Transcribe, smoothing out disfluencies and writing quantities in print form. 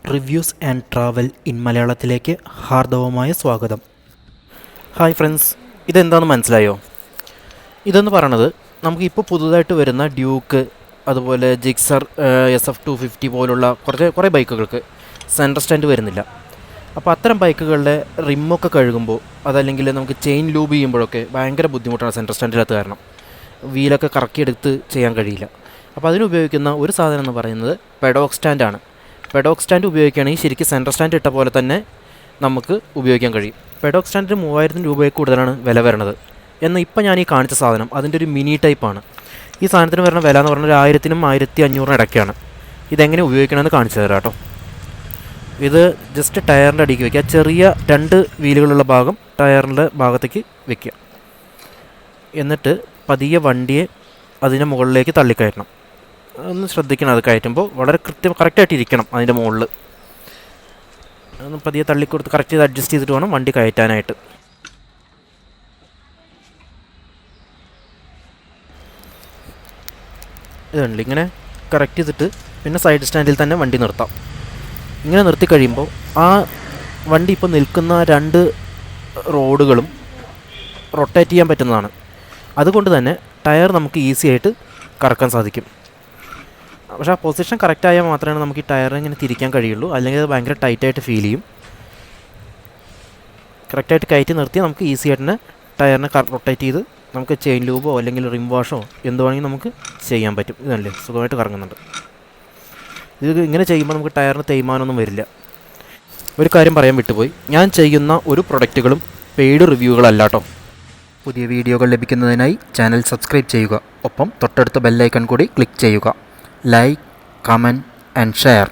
Reviews and travel in മലയാളത്തിലേക്ക് ഹാർദവമായ സ്വാഗതം. Hi friends, ഇതെന്താണെന്ന് മനസ്സിലായോ? ഇതെന്ന് പറയണത് നമുക്കിപ്പോൾ പുതുതായിട്ട് വരുന്ന ഡ്യൂക്ക്, അതുപോലെ ജിക്സർ SF250 പോലുള്ള കുറേ ബൈക്കുകൾക്ക് സെൻറ്റർ സ്റ്റാൻഡ് വരുന്നില്ല. അപ്പോൾ അത്തരം ബൈക്കുകളുടെ റിമ്മൊക്കെ കഴുകുമ്പോൾ അതല്ലെങ്കിൽ നമുക്ക് ചെയിൻ ലൂബ് ചെയ്യുമ്പോഴൊക്കെ ഭയങ്കര ബുദ്ധിമുട്ടാണ് സെൻറ്റർ സ്റ്റാൻഡിനകത്ത്. കാരണം വീലൊക്കെ കറക്കിയെടുത്ത് ചെയ്യാൻ കഴിയില്ല. അപ്പോൾ അതിനുപയോഗിക്കുന്ന ഒരു സാധനം എന്ന് പറയുന്നത് പെഡോക്ക് സ്റ്റാൻഡാണ്. പെഡോക്ക് സ്റ്റാൻഡ് ഉപയോഗിക്കുകയാണെങ്കിൽ ശരിക്കും സെൻറ്റർ സ്റ്റാൻഡ് ഇട്ട പോലെ തന്നെ നമുക്ക് ഉപയോഗിക്കാൻ കഴിയും. പെഡോക്ക് സ്റ്റാൻഡിന് 3000 രൂപയിൽ കൂടുതലാണ് വില വരുന്നത്. എന്നാൽ ഇപ്പോൾ ഞാൻ ഈ കാണിച്ച സാധനം അതിൻ്റെ ഒരു മിനി ടൈപ്പാണ്. ഈ സാധനത്തിന് വരുന്ന വില എന്ന് പറഞ്ഞാൽ 1000-നും 1500 ഇടയ്ക്കാണ്. ഇതെങ്ങനെ ഉപയോഗിക്കണമെന്ന് കാണിച്ചു തരാം കേട്ടോ. ഇത് ജസ്റ്റ് ടയറിൻ്റെ അടിക്ക് വയ്ക്കുക. ചെറിയ 2 വീലുകളുള്ള ഭാഗം ടയറിൻ്റെ ഭാഗത്തേക്ക് വയ്ക്കുക. എന്നിട്ട് പതിയെ വണ്ടിയെ അതിൻ്റെ മുകളിലേക്ക് തള്ളിക്കയറ്റണം. ഒന്ന് ശ്രദ്ധിക്കണം, അത് കയറ്റുമ്പോൾ വളരെ കറക്റ്റായിട്ട് ഇരിക്കണം അതിൻ്റെ മുകളിൽ. ഒന്ന് പതിയെ തള്ളിക്കൊടുത്ത് കറക്റ്റ് ചെയ്ത് അഡ്ജസ്റ്റ് ചെയ്തിട്ട് വേണം വണ്ടി കയറ്റാനായിട്ട്. ഇതുണ്ട്, ഇങ്ങനെ കറക്റ്റ് ചെയ്തിട്ട് പിന്നെ സൈഡ് സ്റ്റാൻഡിൽ തന്നെ വണ്ടി നിർത്താം. ഇങ്ങനെ നിർത്തി കഴിയുമ്പോൾ ആ വണ്ടി ഇപ്പോൾ നിൽക്കുന്ന 2 റോഡുകളും റൊട്ടേറ്റ് ചെയ്യാൻ പറ്റുന്നതാണ്. അതുകൊണ്ട് തന്നെ ടയർ നമുക്ക് ഈസി ആയിട്ട് കറക്കാൻ സാധിക്കും. പക്ഷേ ആ പൊസിഷൻ കറക്റ്റായാൽ മാത്രമേ നമുക്ക് ഈ ടയർ ഇങ്ങനെ തിരിക്കാൻ കഴിയുള്ളൂ. അല്ലെങ്കിൽ അത് ഭയങ്കര ടൈറ്റായിട്ട് ഫീൽ ചെയ്യും. കറക്റ്റായിട്ട് കയറ്റി നിർത്തി നമുക്ക് ഈസി ആയിട്ട് തന്നെ ടയറിനെ റൊട്ടേറ്റ് ചെയ്ത് നമുക്ക് ചെയിൻ ലൂബോ അല്ലെങ്കിൽ റിം വാഷോ എന്ത് വേണമെങ്കിൽ നമുക്ക് ചെയ്യാൻ പറ്റും. ഇതല്ലേ, സുഖമായിട്ട് കറങ്ങുന്നുണ്ട്. ഇത് ഇങ്ങനെ ചെയ്യുമ്പോൾ നമുക്ക് ടയറിന് തേയ്മാനമൊന്നും വരില്ല. ഒരു കാര്യം പറയാൻ വിട്ടുപോയി, ഞാൻ ചെയ്യുന്ന ഒരു പ്രൊഡക്റ്റുകളും പെയ്ഡ് റിവ്യൂകളല്ല കേട്ടോ. പുതിയ വീഡിയോകൾ ലഭിക്കുന്നതിനായി ചാനൽ സബ്സ്ക്രൈബ് ചെയ്യുക. ഒപ്പം തൊട്ടടുത്ത ബെല്ലൈക്കൺ കൂടി ക്ലിക്ക് ചെയ്യുക. Like, comment and share.